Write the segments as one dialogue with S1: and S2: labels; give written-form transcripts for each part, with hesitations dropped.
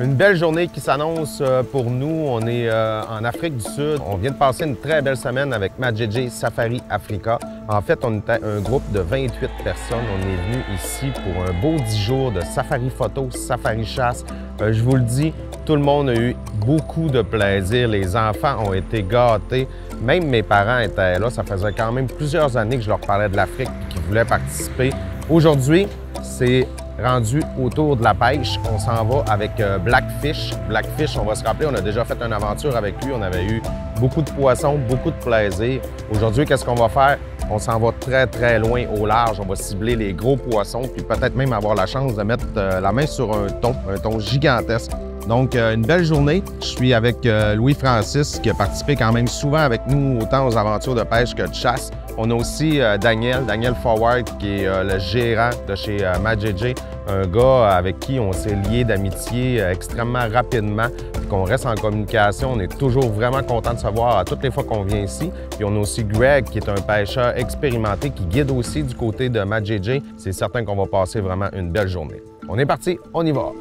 S1: Une belle journée qui s'annonce pour nous. On est en Afrique du Sud. On vient de passer une très belle semaine avec Majéjé Safari Africa. En fait, on était un groupe de 28 personnes. On est venu ici pour un beau 10 jours de safari photo, safari chasse. Je vous le dis, tout le monde a eu beaucoup de plaisir. Les enfants ont été gâtés. Même mes parents étaient là. Ça faisait quand même plusieurs années que je leur parlais de l'Afrique et qu'ils voulaient participer. Aujourd'hui, c'est rendu autour de la pêche. On s'en va avec Blackfish. Blackfish, on va se rappeler, on a déjà fait une aventure avec lui. On avait eu beaucoup de poissons, beaucoup de plaisir. Aujourd'hui, qu'est-ce qu'on va faire? On s'en va très, très loin au large. On va cibler les gros poissons, puis peut-être même avoir la chance de mettre la main sur un thon gigantesque. Donc, une belle journée. Je suis avec Louis-Francis, qui a participé quand même souvent avec nous, autant aux aventures de pêche que de chasse. On a aussi Daniel Forward, qui est le gérant de chez Majéjé, un gars avec qui on s'est lié d'amitié extrêmement rapidement, puis qu'on reste en communication. On est toujours vraiment content de se voir à toutes les fois qu'on vient ici. Puis on a aussi Greg, qui est un pêcheur expérimenté, qui guide aussi du côté de Majéjé. C'est certain qu'on va passer vraiment une belle journée. On est parti, on y va!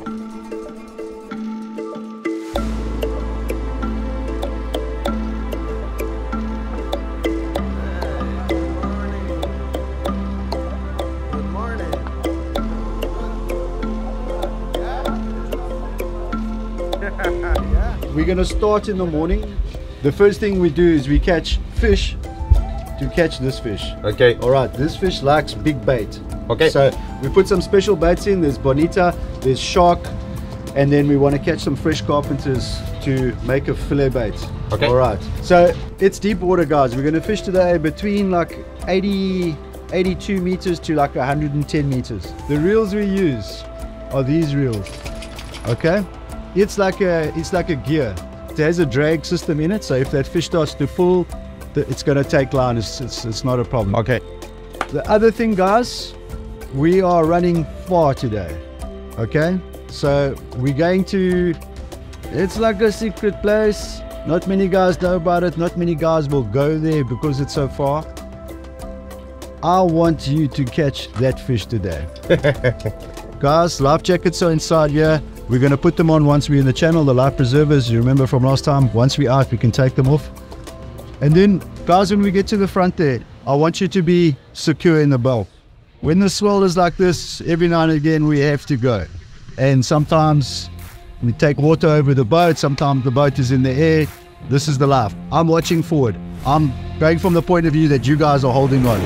S2: We're going to start in the morning. The first thing we do is we catch fish to catch this fish.
S1: Okay.
S2: All right, this fish likes big bait.
S1: Okay.
S2: So we put some special baits in. There's bonita, there's shark, and then we want to catch some fresh carpenters to make a fillet bait.
S1: Okay.
S2: All right. So it's deep water, guys. We're going to fish today between like 82 meters to like 110 meters. The reels we use are these reels. Okay. It's like a gear. It has a drag system in it, so if that fish starts to pull, it's going to take line. It's not a problem.
S1: Okay.
S2: The other thing, guys, we are running far today. Okay, so we're going to. It's like a secret place. Not many guys know about it. Not many guys will go there because it's so far. I want you to catch that fish today. Guys, life jackets are inside here. We're going to put them on once we're in the channel, the life preservers. You remember from last time, once we're out, we can take them off. And then, guys, when we get to the front there, I want you to be secure in the boat. When the swell is like this, every now and again, we have to go. And sometimes we take water over the boat. Sometimes the boat is in the air. This is the life. I'm watching forward. I'm going from the point of view that you guys are holding on.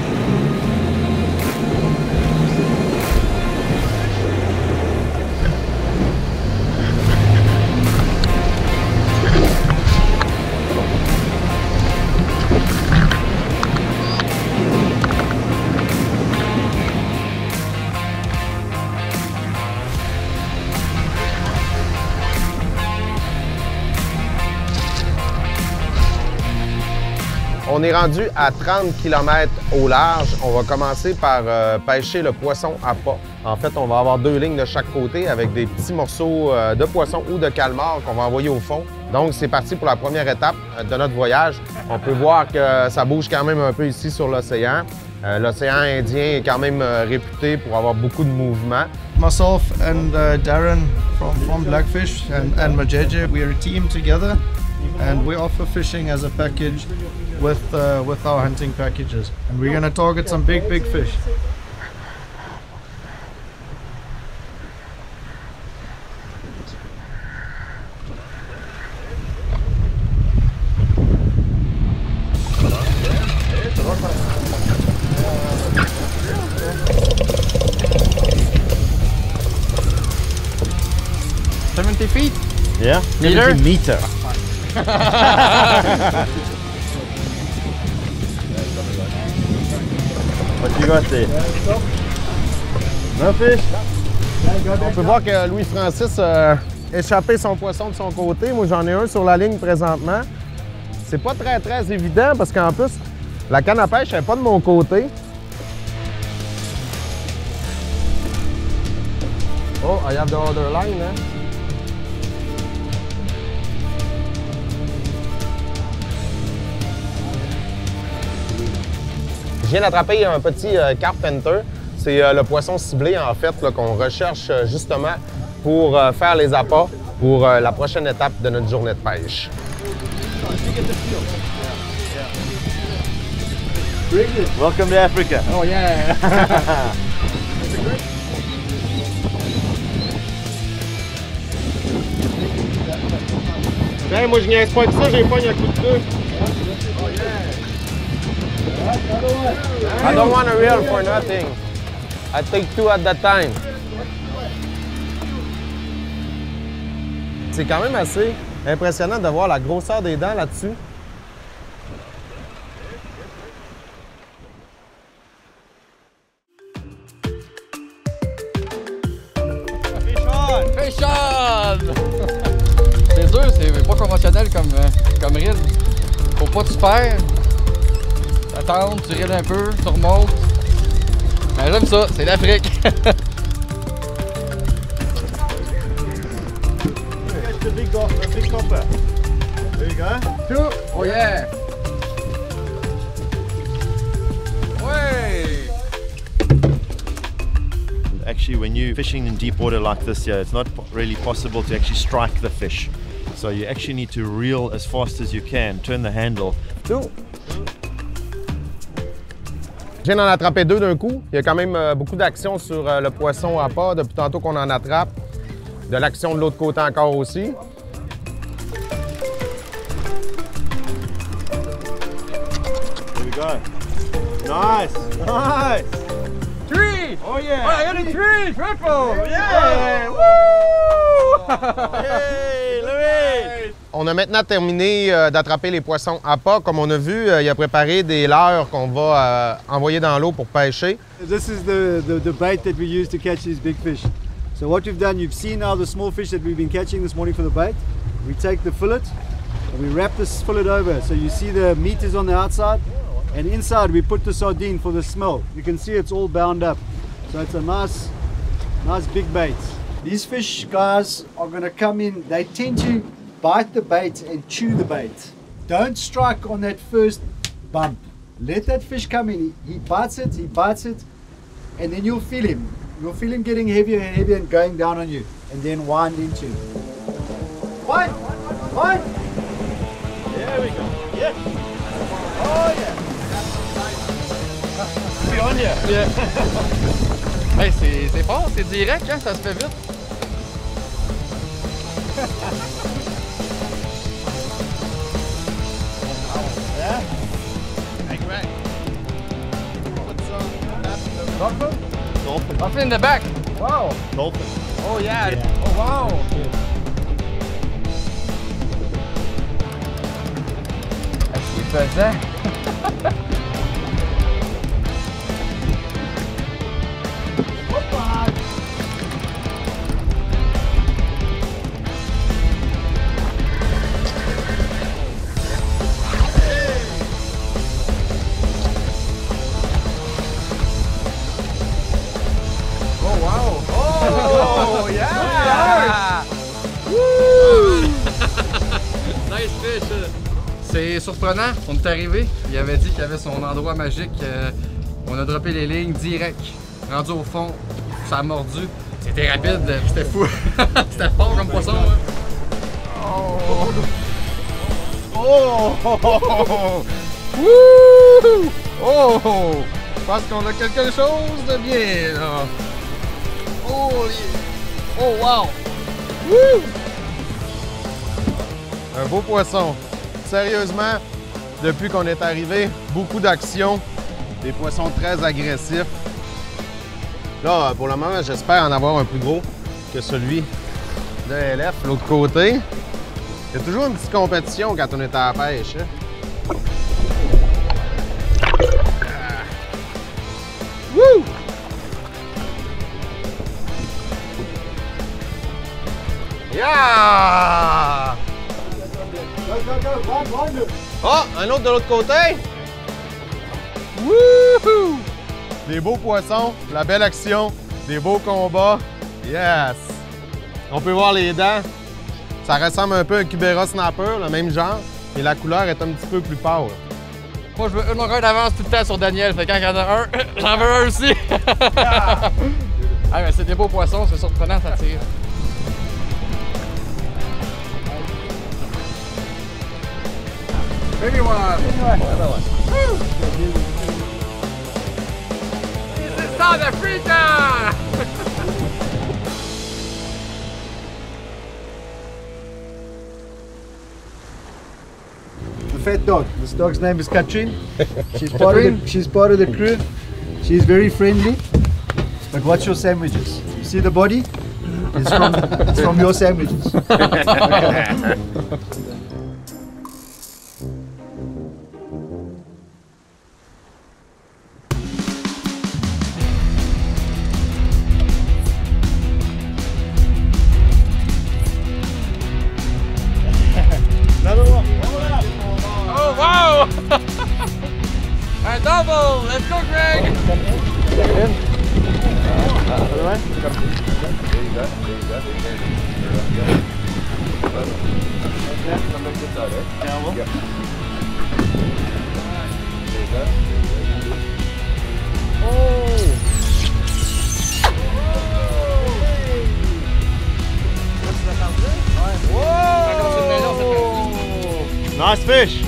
S1: On est rendu à 30 km au large. On va commencer par pêcher le poisson à pas. En fait, on va avoir deux lignes de chaque côté avec des petits morceaux de poisson ou de calmar qu'on va envoyer au fond. Donc, c'est parti pour la première étape de notre voyage. On peut voir que ça bouge quand même un peu ici sur l'océan. L'océan Indien est quand même réputé pour avoir beaucoup de mouvements.
S3: Myself and Darren from Blackfish and Majéjé, we are a team together and we offer fishing as a package with our hunting packages. And we're going to target some big fish.
S1: Feet? Yeah.
S3: Meter?
S1: Meter.
S3: What you got there? No fish?
S1: On peut voir que Louis-Francis a échappé son poisson de son côté. Moi, j'en ai un sur la ligne présentement. C'est pas très évident parce qu'en plus, la canne à pêche n'est pas de mon côté. Oh, I have the other line, hein? Je viens d'attraper un petit carpenter. C'est le poisson ciblé, en fait, qu'on recherche justement pour faire les appâts. pour la prochaine étape de notre journée de pêche.
S4: Welcome to Africa.
S5: Oh yeah!
S1: Ben, moi je niaise pas avec ça, j'ai pas un coup de queue. I don't want a reel for nothing. I take 2 at that time. C'est quand même assez impressionnant de voir la grosseur des dents là-dessus.
S5: Fish on! C'est dur, c'est pas conventionnel comme reel. Faut pas te faire. Attendre, tu rides un peu, tu remontes. Ben, j'aime ça, c'est l'Afrique.
S4: The big copper. There you go.
S5: 2. Oh yeah! Ouais!
S4: Actually, when you're fishing in deep water like this here, it's not really possible to actually strike the fish. So you actually need to reel as fast as you can, turn the handle.
S1: 2. Je viens d'en attraper 2 d'un coup. Il y a quand même beaucoup d'action sur le poisson à pas depuis tantôt qu'on en attrape. De l'action de l'autre côté encore aussi.
S4: There we go. Nice, nice.
S5: 3!
S4: Oh yeah.
S5: Oh, I got a 3! Triple!
S4: Yeah.
S5: Woo!
S4: Hey, Louis.
S1: On a maintenant terminé d'attraper les poissons à pas. Comme on a vu, il a préparé des leurres qu'on va envoyer dans l'eau pour pêcher.
S2: This is the bait that we use to catch these big fish. So what we've done, you've seen now the small fish that we've been catching this morning for the bait. We take the fillet and we wrap this fillet over. So you see the meat is on the outside, and inside we put the sardine for the smell. You can see it's all bound up. So it's a nice big bait. These fish, guys, are going to come in. They tend to bite the bait and chew the bait. Don't strike on that first bump. Let that fish come in. He bites it, and then you'll feel him. You'll feel him getting heavier and heavier and going down on you, and then wind into. One.
S4: There we go. Yeah. Oh yeah. C'est on you.
S5: Yeah. Hey, c'est fort, c'est direct, hein, ça se fait vite.
S4: Yeah. Dolphin.
S5: Dolphin in the back. Wow.
S4: Dolphin.
S5: Oh yeah. Oh wow. Est-ce qu'il faisait? C'est surprenant, on est arrivé, il avait dit qu'il y avait son endroit magique, on a droppé les lignes direct, rendu au fond, ça a mordu, c'était rapide, c'était fou, c'était fort comme poisson. Hein. Oh!
S1: Oh! Wouh! Oh! Je pense qu'on a quelque chose de bien, là. Oh! Oh, wow! Wouh! Un beau poisson. Sérieusement, depuis qu'on est arrivé, beaucoup d'action. Des poissons très agressifs. Là, pour le moment, j'espère en avoir un plus gros que celui de LF. L'autre côté, il y a toujours une petite compétition quand on est à la pêche. Hein? Wouh! Yeah! Oh, un autre de l'autre côté! Wouhou! Des beaux poissons, la belle action, des beaux combats. Yes! On peut voir les dents. Ça ressemble un peu à un Cubera Snapper, le même genre, et la couleur est un petit peu plus pâle.
S5: Moi, je veux une longueur d'avance tout le temps sur Daniel, fait quand il y en a un, j'en veux un aussi! Ah, mais c'est des beaux poissons, c'est surprenant, ça tire. Anyone. This is South Africa!
S2: The fat dog. This dog's name is Katrin. She's part of the crew. She's very friendly. But watch your sandwiches. You see the body? It's from your sandwiches.
S4: Another one.
S5: Oh, wow! A double! Let's go, Greg!
S4: Nice fish.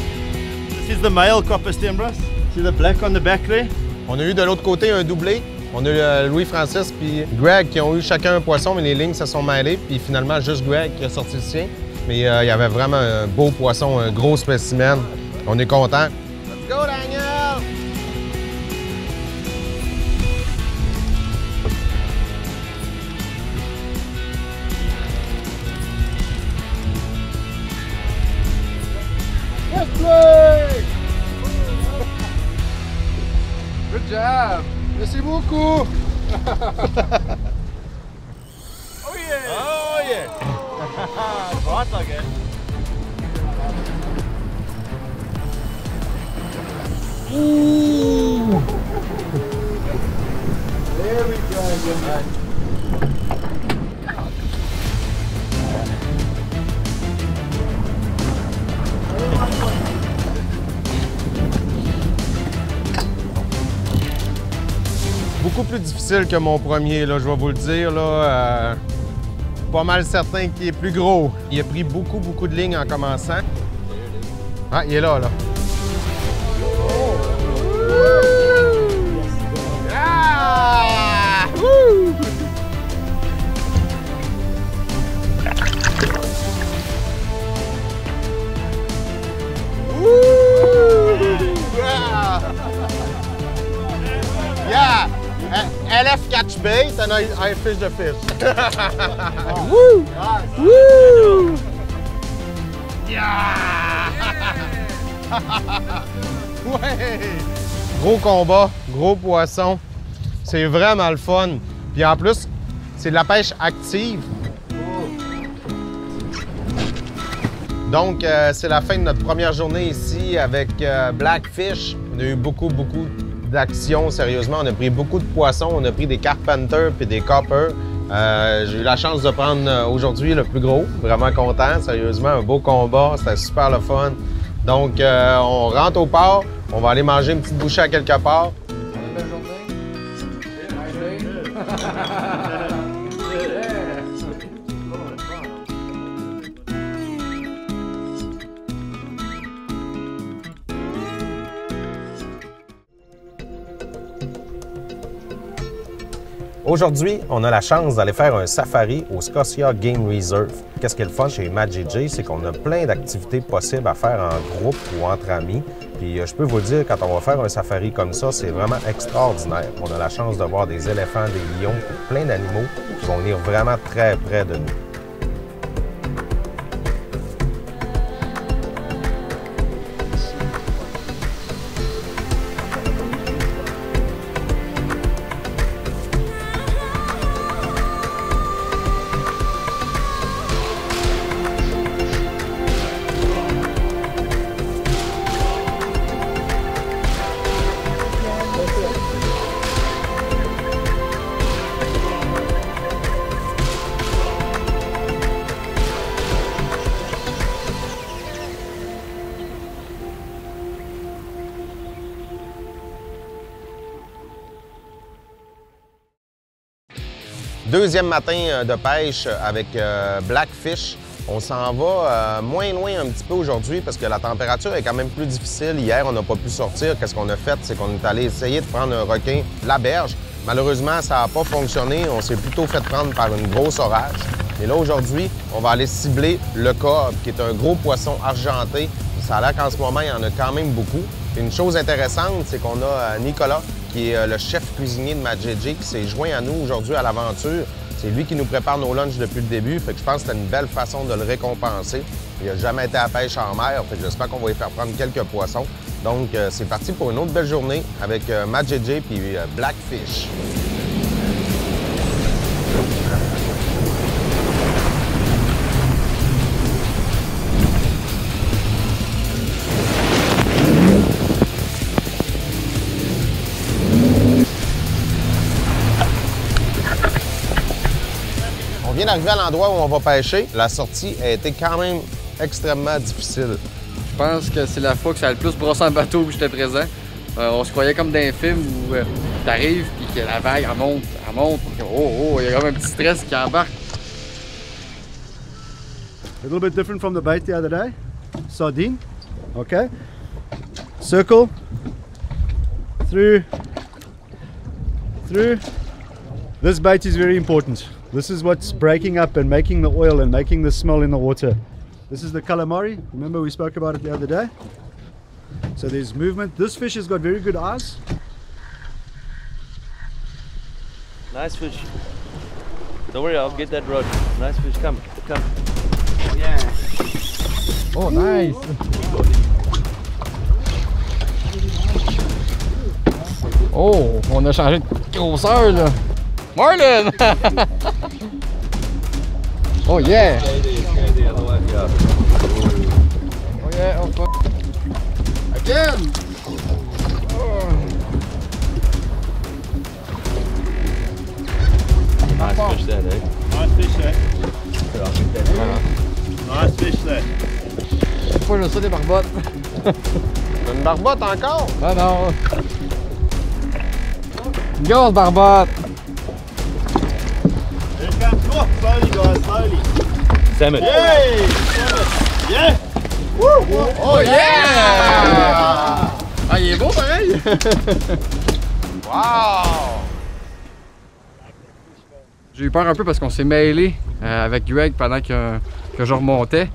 S4: This is the male copper stembras. See the black on the back there?
S1: On a eu de l'autre côté un doublé. On a eu Louis-Francis puis Greg qui ont eu chacun un poisson, mais les lignes se sont mêlées. Puis finalement, juste Greg qui a sorti le sien. Mais il y avait vraiment un beau poisson, un gros spécimen. On est content. Let's go, Daniel!
S5: Yes, Blake! Good job! Merci beaucoup!
S4: Oh yeah! Oh yeah! Right again.
S2: There we go.
S1: Beaucoup plus difficile que mon premier, là, je vais vous le dire. Là, pas mal certain qu'il est plus gros. Il a pris beaucoup de lignes en commençant. Ah, il est là, là. Ah! Woo! Yeah! LF catch bait and I fish the fish. Woo! Woo! Yeah! Ouais! Gros combat, gros poisson. C'est vraiment le fun. Puis en plus, c'est de la pêche active. Donc, c'est la fin de notre première journée ici avec Blackfish. On a eu beaucoup d'action, sérieusement. On a pris beaucoup de poissons. On a pris des carpenter puis des copper. J'ai eu la chance de prendre aujourd'hui le plus gros. Vraiment content, sérieusement. Un beau combat. C'était super le fun. Donc, on rentre au port. On va aller manger une petite bouchée à quelque part.
S5: Belle journée.
S1: Aujourd'hui, on a la chance d'aller faire un safari au Scotia Game Reserve. Qu'est-ce qui est le fun chez MadJJ, c'est qu'on a plein d'activités possibles à faire en groupe ou entre amis. Puis je peux vous dire, quand on va faire un safari comme ça, c'est vraiment extraordinaire. On a la chance de voir des éléphants, des lions, plein d'animaux qui vont venir vraiment très près de nous. Deuxième matin de pêche avec Blackfish. On s'en va moins loin un petit peu aujourd'hui parce que la température est quand même plus difficile. Hier, on n'a pas pu sortir. Qu'est-ce qu'on a fait? C'est qu'on est allé essayer de prendre un requin de la berge. Malheureusement, ça n'a pas fonctionné. On s'est plutôt fait prendre par une grosse orage. Et là, aujourd'hui, on va aller cibler le corbe, qui est un gros poisson argenté. Ça a l'air qu'en ce moment, il y en a quand même beaucoup. Et une chose intéressante, c'est qu'on a Nicolas, qui est le chef cuisinier de Majéjé, qui s'est joint à nous aujourd'hui à l'aventure. C'est lui qui nous prépare nos lunchs depuis le début, fait que je pense que c'était une belle façon de le récompenser. Il n'a jamais été à pêche en mer, fait que j'espère qu'on va lui faire prendre quelques poissons. Donc, c'est parti pour une autre belle journée avec Majéjé puis Blackfish. On vient d'arriver à l'endroit où on va pêcher. La sortie a été quand même extrêmement difficile.
S5: Je pense que c'est la fois que ça a le plus brossé en bateau où j'étais présent. On se croyait comme dans un film où t'arrives et que la vague, elle monte. Oh, il y a comme un petit stress qui embarque.
S2: A little bit different from the bait the other day. Sardine. Okay. Circle. Through. This bait is very important. This is what's breaking up and making the oil and making the smell in the water. This is the calamari. Remember we spoke about it the other day? So there's movement. This fish has got very good eyes.
S6: Nice fish. Don't worry, I'll get that rod. Nice fish, come.
S5: Yeah. Oh, nice. Oh, on a changé de grosseur là. Marlin! Oh yeah! Oh yeah, oh fuck. Again! Oh.
S6: Nice fish there, eh?
S7: Nice fish there. Nice fish there.
S5: C'est pas juste ça des barbottes.
S1: Une barbotte encore?
S5: Non. Une grosse barbotte.
S7: Here it comes. Oh, slowly, guys, slowly.
S6: Salmon.
S7: Yay! Salmon. Yeah! Woo!
S5: Oh yeah! Ah, il est beau pareil!
S1: Wow!
S5: J'ai eu peur un peu parce qu'on s'est mêlé avec Greg pendant que je remontais.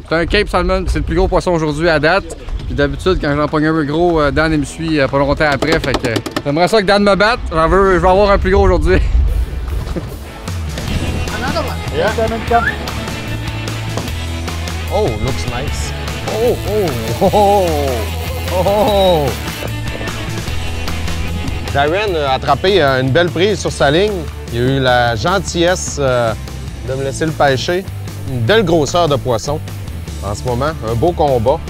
S5: C'est un Cape Salmon, c'est le plus gros poisson aujourd'hui à date. Puis d'habitude, quand j'en pogne un peu gros, Dan il me suit pas longtemps après. Fait que j'aimerais ça que Dan me batte. Je vais avoir un plus gros aujourd'hui.
S2: Yeah. Salmon, come.
S1: Oh, looks nice. Oh! Darren a attrapé une belle prise sur sa ligne. Il a eu la gentillesse de me laisser le pêcher. Une belle grosseur de poisson en ce moment. Un beau combat.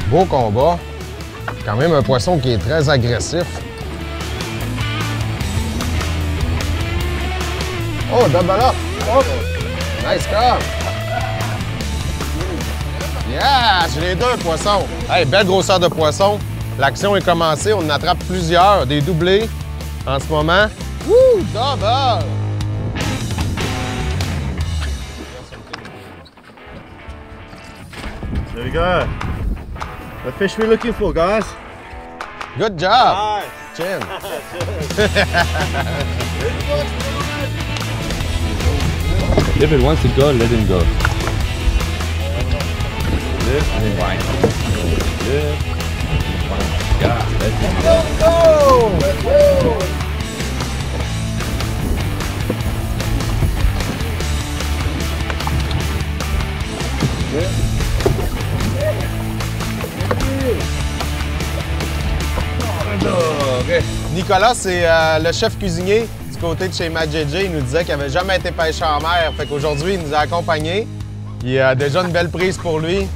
S1: Beau combat. Quand même un poisson qui est très agressif. Oh, double up! Oh. Nice carp! Yeah! J'ai les deux poissons. Hey, belle grosseur de poisson. L'action est commencée. On en attrape plusieurs. Des doublés en ce moment. Wouh! Double!
S7: There we go. The fish we're looking for, guys.
S1: Good job!
S7: Nice.
S1: Chin.
S6: If it wants to go, let him go. Lift and then wind. Lift. Yeah, let him go.
S1: Let's go! Nicolas, c'est le chef cuisinier du côté de chez Majéjé. Il nous disait qu'il n'avait jamais été pêché en mer. Fait qu'aujourd'hui, il nous a accompagnés. Il y a déjà une belle prise pour lui.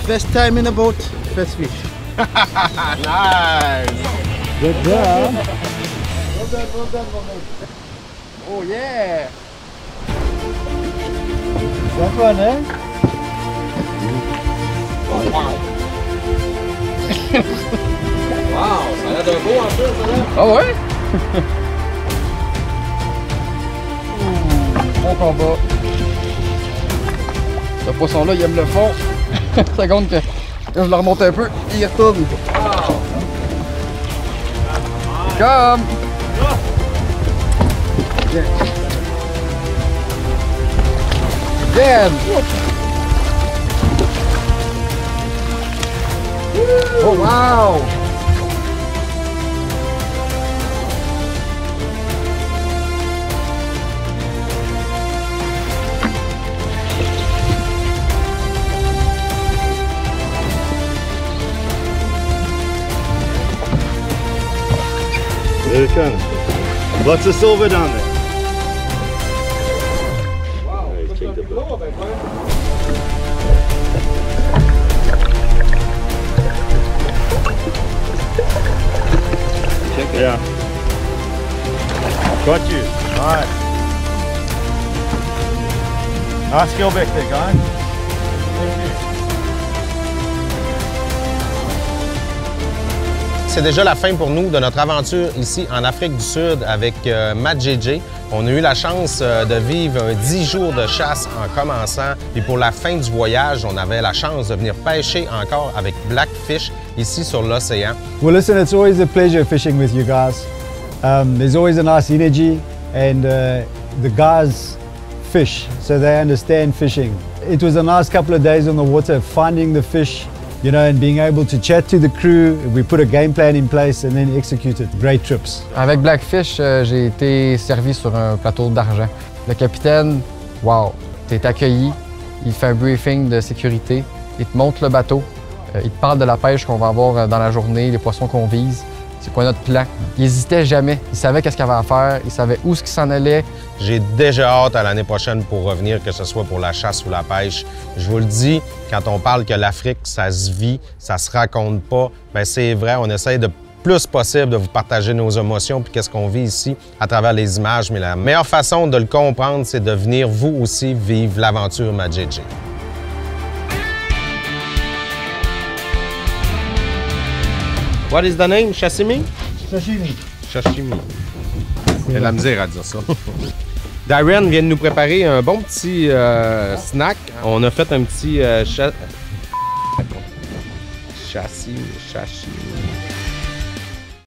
S3: First time in a boat, first fish.
S1: Nice!
S2: Good job.
S5: Oh yeah!
S2: That one, eh?
S1: Wow! Ça a l'air d'un beau en plus, ça là!
S5: Ah ouais? bon combat. Ce poisson-là, il aime le fond. Seconde que quand je le remonte un peu, il retourne. Comme! Bien. Again! Oh wow!
S7: There it comes. Lots of silver down there. Check it. Yeah. Got you. Alright. Nice skill back there, guys.
S1: C'est déjà la fin pour nous de notre aventure ici en Afrique du Sud avec Matt JJ. On a eu la chance de vivre 10 jours de chasse en commençant. Et pour la fin du voyage, on avait la chance de venir pêcher encore avec Blackfish ici sur l'océan.
S2: Well, listen, it's always a pleasure fishing with you guys. There's always a nice energy, and the guys fish, so they understand fishing. It was a nice couple of days on the water, finding the fish, you know, and being able to chat to the crew. We put a game plan in place and then executed. Great trips.
S5: Avec Blackfish, j'ai été servi sur un plateau d'argent. Le capitaine, wow, t'es accueilli, il fait un briefing de sécurité, il te montre le bateau, il te parle de la pêche qu'on va avoir dans la journée, les poissons qu'on vise, c'est quoi notre plan. Il n'hésitait jamais, il savait qu'est-ce qu'il avait à faire, il savait où ce qu'il s'en allait.
S1: J'ai déjà hâte à l'année prochaine pour revenir, que ce soit pour la chasse ou la pêche. Je vous le dis, quand on parle que l'Afrique, ça se vit, ça se raconte pas, bien c'est vrai, on essaie de plus possible de vous partager nos émotions puis qu'est-ce qu'on vit ici à travers les images. Mais la meilleure façon de le comprendre, c'est de venir vous aussi vivre l'aventure Matt JJ. What is the name? Sashimi?
S2: Sashimi.
S1: Sashimi. Il y a de la misère à dire ça. Darren vient de nous préparer un bon petit snack. On a fait un petit châssis.